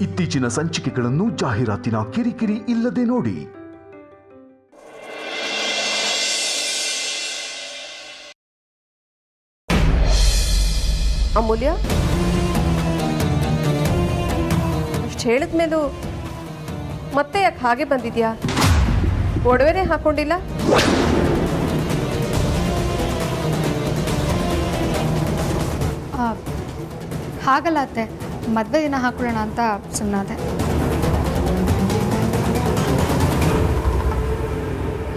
ಇತ್ತೀಚಿನ ಸಂಚಿಕೆಗಳನ್ನು ಜಾಹೀರಾತಿನ ಕಿರಿಕಿರಿ ಇಲ್ಲದೆ ನೋಡಿ. ಅಮೂಲ್ಯ, ಇಷ್ಟು ಹೇಳಿದ್ಮೇಲೂ ಮತ್ತೆ ಯಾಕೆ ಹಾಗೆ ಬಂದಿದ್ಯಾ? ಒಡವೆನೇ ಹಾಕೊಂಡಿಲ್ಲ? ಹಾಗಲ್ಲ ಅತ್ತೆ, ಮದುವೆ ದಿನ ಹಾಕೊಳ್ಳೋಣ ಅಂತ ಸುಮ್ಮನಾದೆ.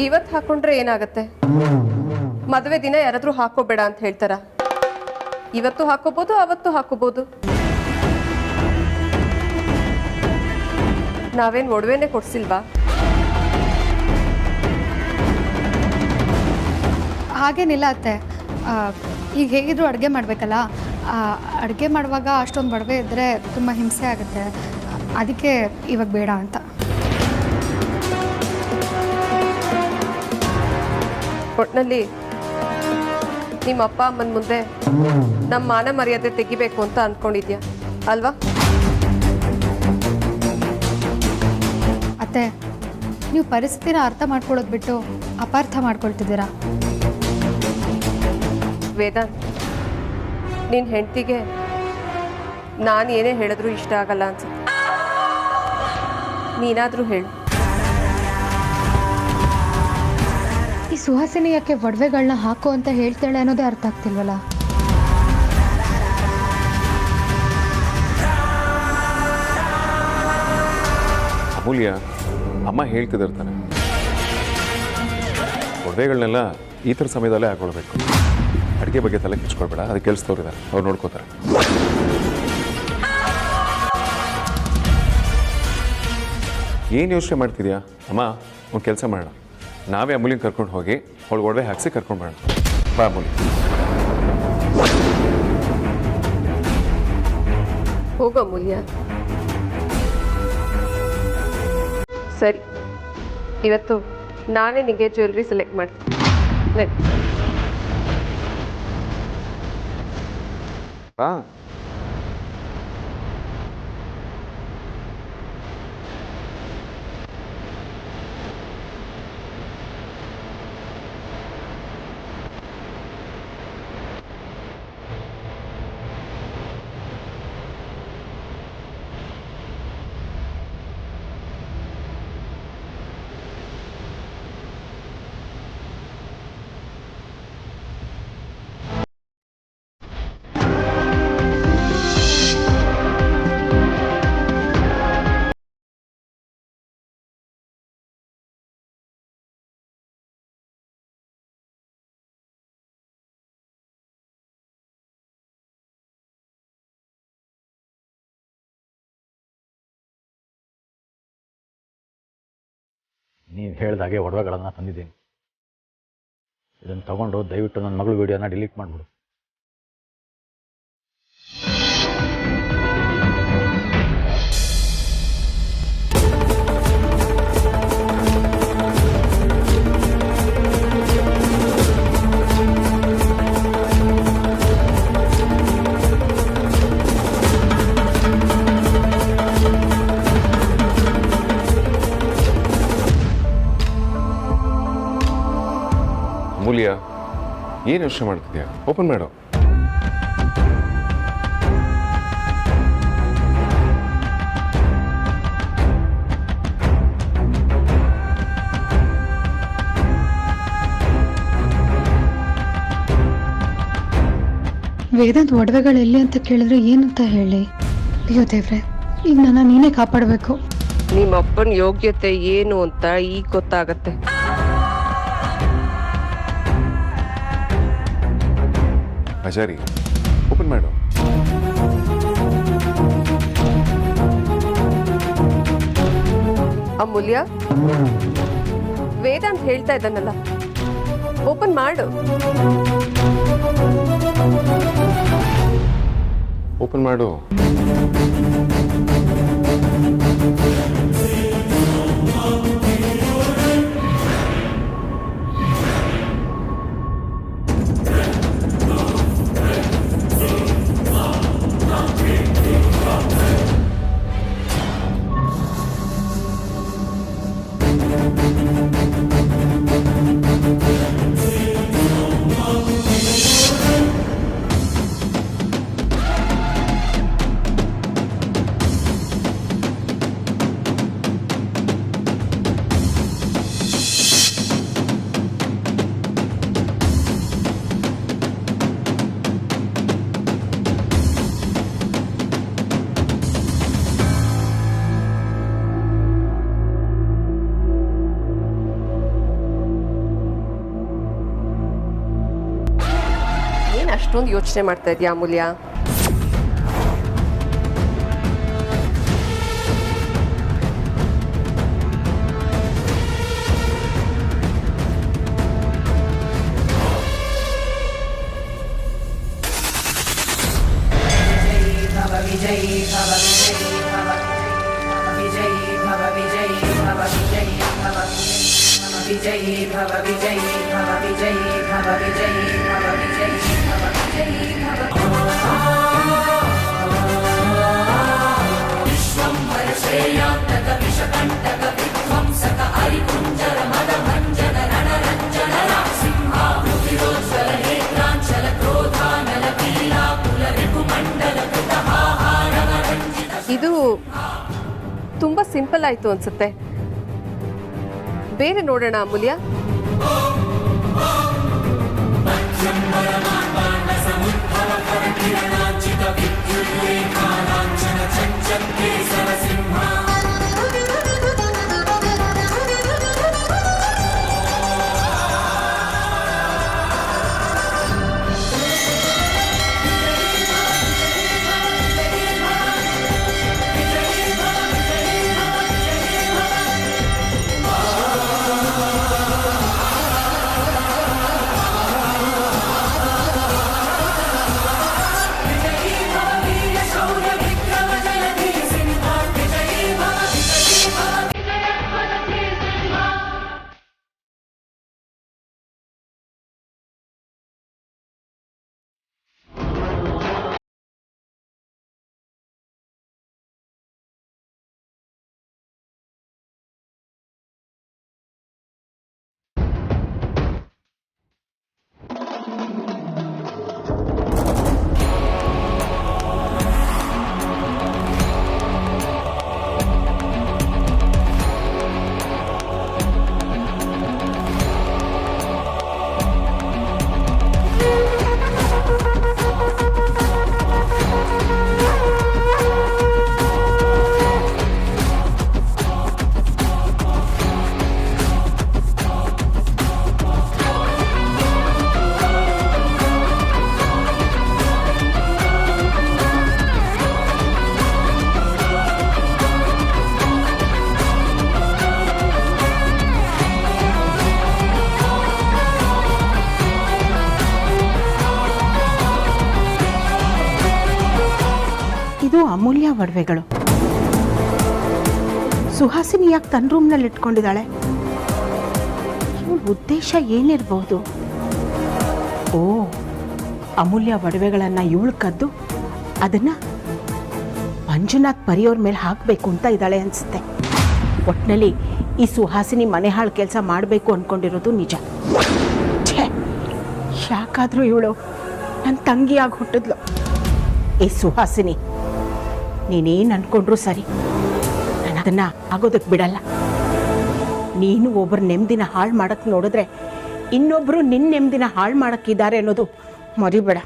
ಇವತ್ತು ಹಾಕೊಂಡ್ರೆ ಏನಾಗತ್ತೆ? ಮದುವೆ ದಿನ ಯಾರಾದ್ರೂ ಹಾಕೋಬೇಡ ಅಂತ ಹೇಳ್ತಾರ? ಇವತ್ತು ಹಾಕೋಬಹುದು, ಅವತ್ತು ಹಾಕೋಬಹುದು. ನಾವೇನು ಒಡವೆನೇ ಕೊಡ್ಸಿಲ್ವಾ? ಹಾಗೇನಿಲ್ಲ ಅತ್ತೆ, ಈಗ ಹೇಗಿದ್ರು ಅಡುಗೆ ಮಾಡಬೇಕಲ್ಲ, ಅಡುಗೆ ಮಾಡುವಾಗ ಅಷ್ಟೊಂದು ಒಡವೆ ಇದ್ದರೆ ತುಂಬ ಹಿಂಸೆ ಆಗುತ್ತೆ, ಅದಕ್ಕೆ ಇವಾಗ ಬೇಡ ಅಂತ. ಒಟ್ಟಿನಲ್ಲಿ ನಿಮ್ಮ ಅಪ್ಪ ಅಮ್ಮನ ಮುಂದೆ ನಮ್ಮ ಮಾನ ಮರ್ಯಾದೆ ತೆಗಿಬೇಕು ಅಂತ ಅಂದ್ಕೊಂಡಿದ್ಯಾ ಅಲ್ವಾ? ಅತ್ತೆ, ನೀವು ಪರಿಸ್ಥಿತಿನ ಅರ್ಥ ಮಾಡ್ಕೊಳ್ಳೋದು ಬಿಟ್ಟು ಅಪಾರ್ಥ ಮಾಡ್ಕೊಳ್ತಿದ್ದೀರಾ. ವೇದಾಂತ್, ನಿನ್ನ ಹೆಂಡತಿಗೆ ನಾನು ಏನೇ ಹೇಳಿದ್ರು ಇಷ್ಟ ಆಗಲ್ಲ ಅನ್ಸುತ್ತೆ. ನೀನಾದರೂ ಹೇಳು. ಈ ಸುಹಾಸಿನಿ ಯಾಕೆ ಒಡವೆಗಳನ್ನ ಹಾಕು ಅಂತ ಹೇಳ್ತಾಳೆ ಅನ್ನೋದೇ ಅರ್ಥ ಆಗ್ತಿಲ್ವಲ್ಲ. ಅಮೂಲ್ಯ, ಅಮ್ಮ ಹೇಳ್ತಿದ್ದಿರ್ತಾನೆ, ಒಡವೆಗಳನ್ನೆಲ್ಲ ಈ ಥರ ಸಮಯದಲ್ಲೇ ಹಾಕೊಳ್ಬೇಕು. ಅಡುಗೆ ಬಗ್ಗೆ ತಲೆ ಕೆಚ್ಕೊಳ್ಬೇಡ, ಅದು ಕೆಲಸದವ್ರಿದ್ದಾರೆ, ಅವ್ರು ನೋಡ್ಕೋತಾರೆ. ಏನು ಯೋಚನೆ ಮಾಡ್ತಿದ್ಯಾ ಅಮ್ಮ? ಒಂದು ಕೆಲಸ ಮಾಡೋಣ, ನಾವೇ ಅಮೂಲ್ಯನ ಕರ್ಕೊಂಡು ಹೋಗಿ ಅವಳು ಒಡವೆ ಹಾಕಿಸಿ ಕರ್ಕೊಂಡು ಬರೋಣ. ಬಾ ಅಮೂಲ್ಯ. ಹೋಗು ಅಮೂಲ್ಯ. ಸರಿ, ಇವತ್ತು ನಾನೇ ನಿಮಗೆ ಜ್ಯುವೆಲ್ರಿ ಸೆಲೆಕ್ಟ್ ಮಾಡ್ತೀನಿ. ಬಾ. ನೀವು ಹೇಳಿದಾಗೆ ಒಡವೆಗಳನ್ನು ತಂದಿದ್ದೀನಿ. ಇದನ್ನು ತಗೊಂಡು ದಯವಿಟ್ಟು ನನ್ನ ಮಗಳ ವಿಡಿಯೋನ ಡಿಲೀಟ್ ಮಾಡಿಬಿಡು. ಅಮೂಲ್ಯ, ಏನು ಯೋಚನೆ ಮಾಡ್ತಿದ್ಯಾ? ಓಪನ್ ಮಾಡು. ವೇದಾಂತ್ ಒಡವೆಗಳು ಎಲ್ಲಿ ಅಂತ ಕೇಳಿದ್ರೆ ಏನಂತ ಹೇಳಿ? ಅಯ್ಯೋ ದೇವ್ರೆ, ಈಗ ನನ್ನ ನೀನೇ ಕಾಪಾಡಬೇಕು. ನಿಮ್ಮ ಅಪ್ಪನ ಯೋಗ್ಯತೆ ಏನು ಅಂತ ಈಗ ಗೊತ್ತಾಗತ್ತೆ. ಅಜಾರಿ, ಓಪನ್ ಮಾಡು. ಅಮೂಲ್ಯ, ವೇದಾಂತ್ ಹೇಳ್ತಾ ಇದ್ದಾನಲ್ಲ, ಓಪನ್ ಮಾಡು. ಓಪನ್ ಮಾಡು. ಅಷ್ಟೊಂದು ಯೋಚನೆ ಮಾಡ್ತಾ ಇದೆಯಾ ಅಮೂಲ್ಯ? ಇದು ತುಂಬಾ ಸಿಂಪಲ್ ಆಯ್ತು ಅನ್ಸುತ್ತೆ. ಬೇರೆ ನೋಡೋಣ ಅಮೂಲ್ಯ. ಇದು ಅಮೂಲ್ಯ ಒಡವೆಗಳು. ಸುಹಾಸಿನಿ ಯಾಕೆ ತನ್ನ ರೂಮ್ನಲ್ಲಿ ಇಟ್ಕೊಂಡಿದ್ದಾಳೆ? ಇವಳ ಉದ್ದೇಶ ಏನಿರಬಹುದು? ಓ, ಅಮೂಲ್ಯ ಒಡವೆಗಳನ್ನು ಇವಳು ಕದ್ದು ಅದನ್ನು ಮಂಜುನಾಥ್ ಪರಿಯೋರ ಮೇಲೆ ಹಾಕಬೇಕು ಅಂತ ಇದ್ದಾಳೆ ಅನಿಸುತ್ತೆ. ಒಟ್ಟಿನಲ್ಲಿ ಈ ಸುಹಾಸಿನಿ ಮನೆ ಹಾಳು ಕೆಲಸ ಮಾಡಬೇಕು ಅಂದ್ಕೊಂಡಿರೋದು ನಿಜ. ಛೇ, ಯಾಕಾದರೂ ಇವಳು ನನ್ನ ತಂಗಿಯಾಗಿ ಹುಟ್ಟಿದ್ಲು. ಏ ಸುಹಾಸಿನಿ, ನೀನೇನು ಅಂದ್ಕೊಂಡ್ರೂ ಸರಿ, ನಾನು ಅದನ್ನು ಆಗೋದಕ್ಕೆ ಬಿಡಲ್ಲ. ನೀನು ಒಬ್ಬರ ನೆಮ್ಮದಿನ ಹಾಳು ಮಾಡೋಕ್ಕೆ ನೋಡಿದ್ರೆ ಇನ್ನೊಬ್ಬರು ನಿನ್ನ ನೆಮ್ಮದಿನ ಹಾಳು ಮಾಡೋಕ್ಕಿದ್ದಾರೆ ಅನ್ನೋದು ಮರಿಬೇಡ.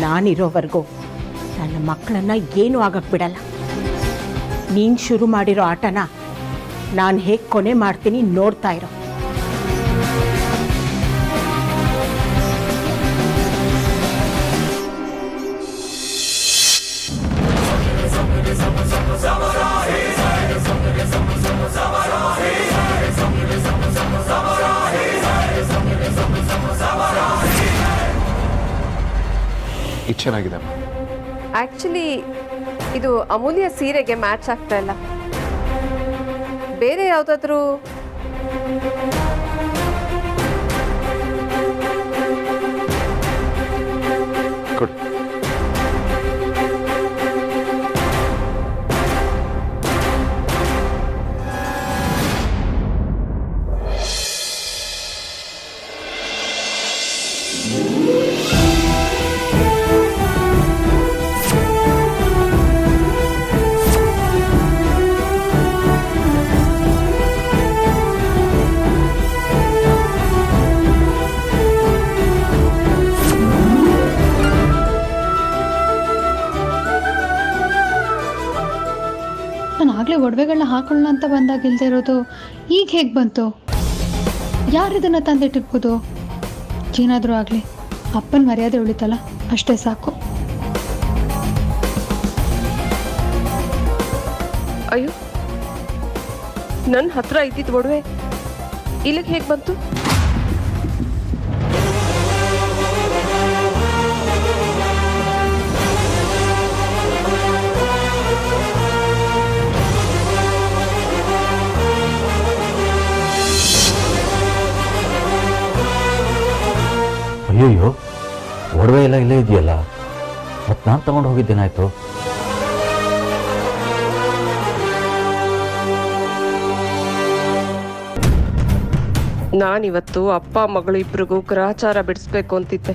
ನಾನಿರೋವರೆಗೂ ನನ್ನ ಮಕ್ಕಳನ್ನು ಏನೂ ಆಗಕ್ಕೆ ಬಿಡಲ್ಲ. ನೀನು ಶುರು ಮಾಡಿರೋ ಆಟನ ನಾನು ಹೇಗೆ ಕೊನೆ ಮಾಡ್ತೀನಿ ನೋಡ್ತಾ ಇರೋ. ಇದು ಚೆನ್ನಾಗಿದೆ. ಆಕ್ಚುಲಿ ಇದು ಅಮೂಲ್ಯ ಸೀರೆಗೆ ಮ್ಯಾಚ್ ಆಗ್ತಾ ಇಲ್ಲ. ಬೇರೆ ಯಾವುದಾದ್ರೂ ಕೊಡು. ನಾನು ಆಗಲೇ ಒಡವೆಗಳನ್ನ ಹಾಕೊಳ್ಳೋಣ ಅಂತ ಬಂದಾಗ ಇಲ್ಲದೆ ಇರೋದು ಈಗ ಹೇಗೆ ಬಂತು? ಯಾರು ಇದನ್ನು ತಂದಿಟ್ಟಿರ್ಬೋದು? ಏನಾದರೂ ಆಗಲಿ, ಅಪ್ಪನ ಮರ್ಯಾದೆ ಉಳಿತಲ್ಲ. ಅಷ್ಟೇ ಸಾಕು. ಅಯ್ಯೋ, ನನ್ನ ಹತ್ರ ಇದ್ದಿದ್ದು ಒಡವೆ ಇಲ್ಲಿಗೆ ಹೇಗೆ ಬಂತು? ಅಯ್ಯಯ್ಯೋ, ಒಡವೆ ಎಲ್ಲ ಇಲ್ಲೇ ಇದೆಯಲ್ಲ, ಮತ್ತು ನಾನು ತಗೊಂಡು ಹೋಗಿದ್ದೇನಾಯ್ತು? ನಾನಿವತ್ತು ಅಪ್ಪ ಮಗಳು ಇಬ್ರಿಗೂ ಗ್ರಹಚಾರ ಬಿಡಿಸ್ಬೇಕು ಅಂತಿದ್ದೆ.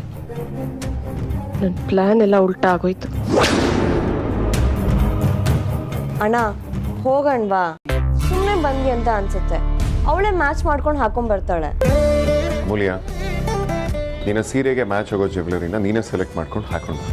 ನನ್ನ ಪ್ಲಾನ್ ಎಲ್ಲ ಉಲ್ಟಾ ಆಗೋಯ್ತು. ಅಣ್ಣ ಹೋಗಣ್ವಾ, ಸುಮ್ಮನೆ ಬಂದಿ ಅಂತ ಅನ್ಸುತ್ತೆ. ಅವಳೇ ಮ್ಯಾಚ್ ಮಾಡ್ಕೊಂಡು ಹಾಕೊಂಡ್ ಬರ್ತಾಳೆ. ಅಮೂಲ್ಯ, ನಿನ್ನ ಸೀರೆಗೆ ಮ್ಯಾಚ್ ಆಗೋ ಜ್ಯುವೆಲರಿನ ನೀನೇ ಸೆಲೆಕ್ಟ್ ಮಾಡ್ಕೊಂಡು ಹಾಕೊಂಡು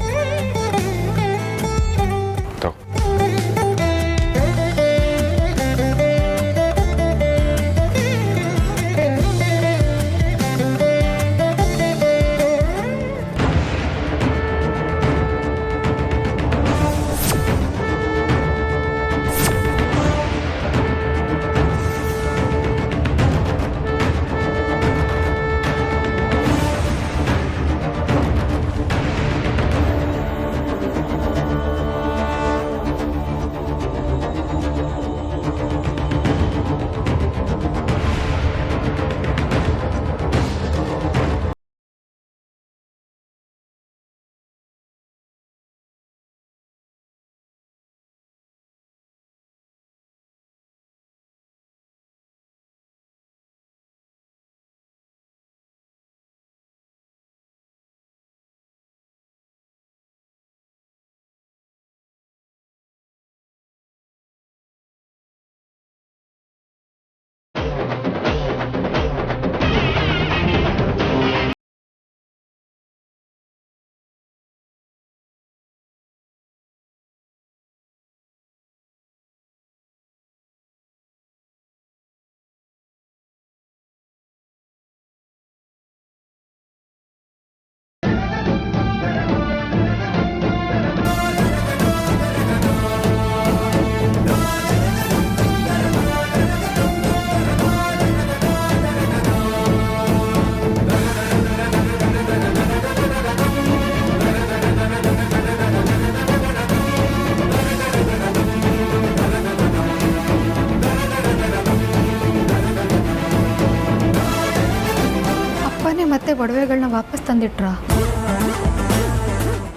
ಮತ್ತೆ ಒಡವೆಗಳನ್ನ ವಾಪಸ್ ತಂದಿಟ್ರ?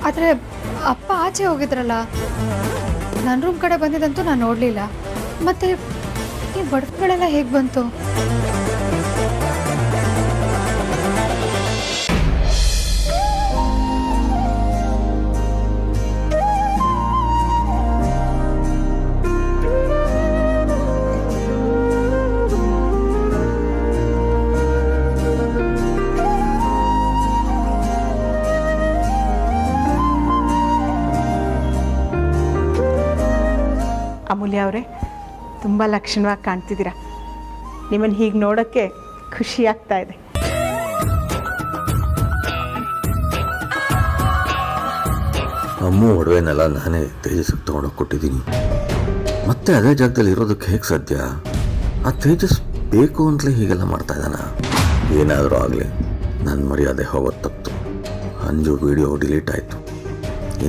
ಆದರೆ ಅಪ್ಪ ಆಚೆ ಹೋಗಿದ್ರಲ್ಲ, ನನ್ನ ರೂಮ್ ಕಡೆ ಬಂದಿದ್ದಂತೂ ನಾನು ನೋಡಲಿಲ್ಲ. ಮತ್ತೆ ಈ ಒಡವೆಗಳೆಲ್ಲ ಹೇಗೆ ಬಂತು? ಅಮೂಲ್ಯ ಅವರೇ, ತುಂಬ ಲಕ್ಷಣವಾಗಿ ಕಾಣ್ತಿದ್ದೀರಾ. ನಿಮ್ಮನ್ನು ಹೀಗೆ ನೋಡೋಕ್ಕೆ ಖುಷಿ ಆಗ್ತಾ ಇದೆ. ಅಮ್ಮು ಒಡವೆನೆಲ್ಲ ನಾನೇ ತೇಜಸ್ಗೆ ತೊಗೊಂಡೋಗಿ ಕೊಟ್ಟಿದ್ದೀನಿ. ಮತ್ತೆ ಅದೇ ಜಾಗದಲ್ಲಿ ಇರೋದಕ್ಕೆ ಹೇಗೆ ಸಾಧ್ಯ? ಆ ತೇಜಸ್ ಬೇಕು ಅಂತಲೇ ಹೀಗೆಲ್ಲ ಮಾಡ್ತಾ ಇದ್ದಾನ? ಏನಾದರೂ ಆಗಲಿ, ನನ್ನ ಮರ್ಯಾದೆ ಹೋಗೋದು ತಪ್ಪಿತು. ಅಂಜು ವಿಡಿಯೋ ಡಿಲೀಟ್ ಆಯಿತು.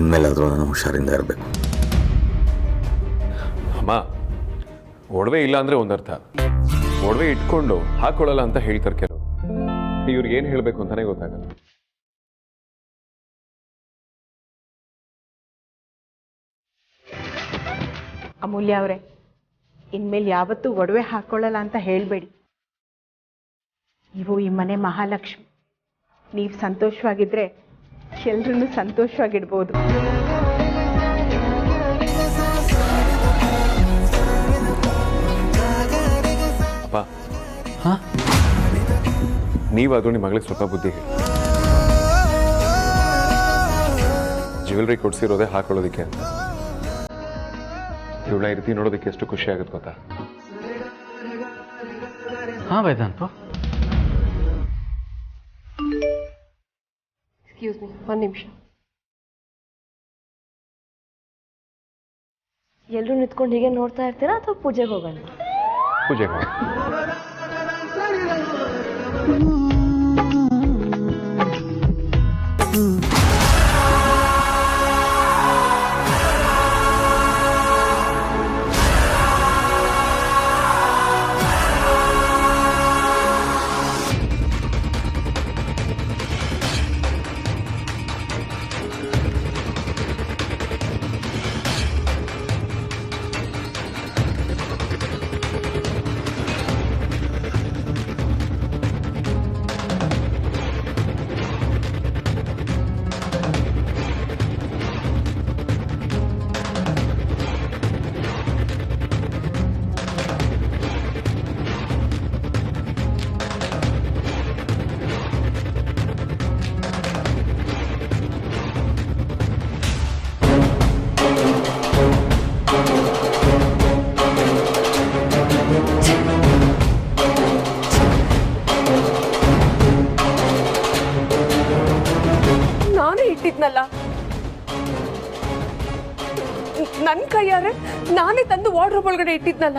ಇನ್ಮೇಲಾದರೂ ನಾನು ಹುಷಾರಿಂದ ಇರಬೇಕು. ಅಮ್ಮ, ಒಡವೆ ಇಲ್ಲ ಅಂದರೆ ಒಂದರ್ಥ, ಒಡವೆ ಇಟ್ಕೊಂಡು ಹಾಕೊಳ್ಳಲ್ಲ ಅಂತ ಹೇಳ್ತಾರೆ ಕೆಲವು. ಇವ್ರಿಗೆ ಏನು ಹೇಳಬೇಕು ಅಂತಾನೆ ಗೊತ್ತಾಗಲ್ಲ. ಅಮೂಲ್ಯ ಅವರೇ, ಇನ್ಮೇಲೆ ಯಾವತ್ತೂ ಒಡವೆ ಹಾಕೊಳ್ಳಲ್ಲ ಅಂತ ಹೇಳಬೇಡಿ. ನೀವು ಈ ಮನೆ ಮಹಾಲಕ್ಷ್ಮಿ. ನೀವು ಸಂತೋಷವಾಗಿದ್ದರೆ ಎಲ್ರನ್ನೂ ಸಂತೋಷವಾಗಿಡ್ಬೋದು. ಅಪ್ಪ, ನೀವಾದರೂ ನಿಮ್ಮ ಮಗಳಿಗೆ ಸ್ವಲ್ಪ ಬುದ್ಧಿ ಹೇಳಿ. ಜ್ಯುವೆಲ್ರಿ ಕೊಡ್ಸಿರೋದೇ ಹಾಕೊಳ್ಳೋದಕ್ಕೆ ಅಂತ. ಇವಳ ಈ ರೀತಿ ನೋಡೋದಕ್ಕೆ ಎಷ್ಟು ಖುಷಿ ಆಗುತ್ತೆ ಗೊತ್ತಾ? ಹಾಂ ವೇದಾಂತು, ಎಕ್ಸ್ಕ್ಯೂಸ್ ಮೀ, ಒಂದು ನಿಮಿಷ. ಎಲ್ಲರೂ ನಿಂತ್ಕೊಂಡು ಹೀಗೆ ನೋಡ್ತಾ ಇರ್ತೀರಾ ಅಥವಾ ಪೂಜೆಗೆ ಹೋಗೋಣ? ಪೂಜೆಗೆ ಹೋಗಿ. ಇಟ್ಟಿದ್ನಲ್ಲ, ನನ್ನ ಕೈಯಾರೆ ನಾನೇ ತಂದು ವಾರ್ಡ್ರೋಬ್ ಒಳಗಡೆ ಇಟ್ಟಿದ್ನಲ್ಲ.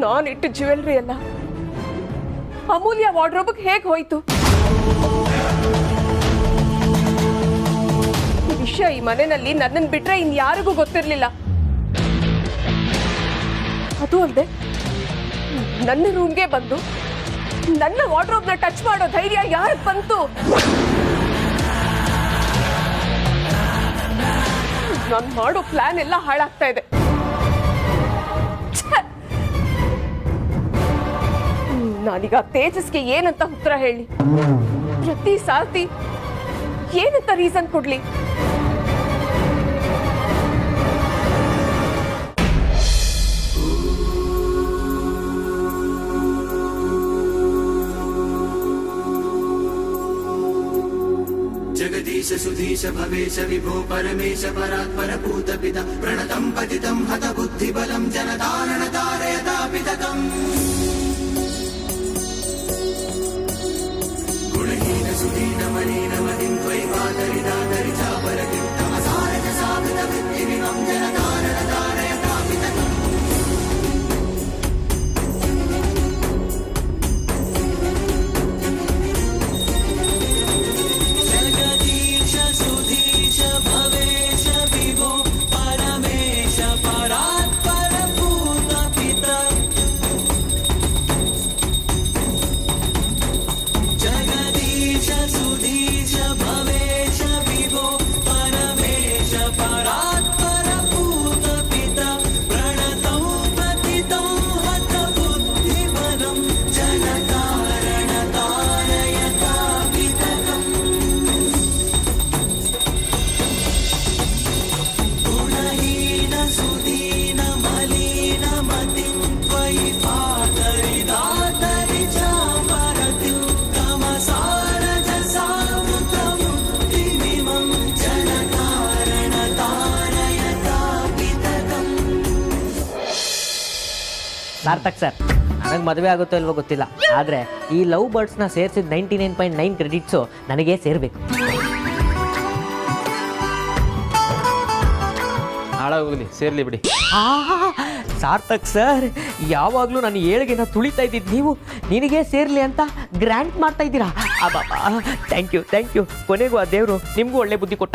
ನಾನಿಟ್ಟು ಜ್ಯುವೆಲ್ರಿ ಅಲ್ಲ ಅಮೂಲ್ಯ ವಾರ್ಡ್ರೋಬ್ಗೆ ಹೇಗೆ ಹೋಯ್ತು? ಈ ವಿಷಯ ಈ ಮನೆಯಲ್ಲಿ ನನ್ನನ್ನು ಬಿಟ್ರೆ ಇನ್ಯಾರಿಗೂ ಗೊತ್ತಿರಲಿಲ್ಲ. ಅದು ಅಲ್ಲದೆ ನನ್ನ ರೂಮ್ಗೆ ಬಂದು ನನ್ನ ವಾರ್ಡ್ರೋಬ್ನ ಟಚ್ ಮಾಡೋ ಧೈರ್ಯ ಯಾರಿಗೆ ಬಂತು? ನಾನು ಮಾಡೋ ಪ್ಲಾನ್ ಎಲ್ಲ ಹಾಳಾಗ್ತಾ ಇದೆ. ನಾನೀಗ ತೇಜಸ್ಗೆ ಏನಂತ ಉತ್ತರ ಹೇಳಿ? ಪ್ರತಿ ಸಾರ್ತಿ ಏನಂತ ರೀಸನ್ ಕೊಡ್ಲಿ? जगदीश सुधीश भवेश विभो परमेश परात्पर भूत पिता प्रणतं पतितं हत बुद्धिबलं जनतारण तारयतापितकम् गुणहीन सुदीन मलिन मदिं त्वयि पातरिदातरि चापरतिं तमसारज सावृत वृत्तिमिमं जनतारण तारयतापितकम् ಸಾರ್ಥಕ್ ಸರ್, ನನಗೆ ಮದುವೆ ಆಗುತ್ತೋ ಇಲ್ವೋ ಗೊತ್ತಿಲ್ಲ, ಆದರೆ ಈ ಲವ್ ಬರ್ಡ್ಸ್ನ ಸೇರಿಸಿದ 99.9 ಕ್ರೆಡಿಟ್ಸು ನನಗೆ ಸೇರಬೇಕು. ಹಾಳಾಗೋಗ್ಲಿ, ಸೇರ್ಲಿ ಬಿಡಿ. ಸಾರ್ಥಕ್ ಸರ್, ಯಾವಾಗಲೂ ನಾನು ಏಳಿಗೆನ ತುಳಿತಾ ಇದ್ದಿದ್ದು ನೀವು ನಿನಗೆ ಸೇರ್ಲಿ ಅಂತ ಗ್ರ್ಯಾಂಟ್ ಮಾಡ್ತಾ ಇದ್ದೀರಾ. Thank you. ಕೊನೆಗೂ ಆ ದೇವರು ನಿಮಗೂ ಒಳ್ಳೆ ಬುದ್ಧಿ ಕೊಟ್ಟ.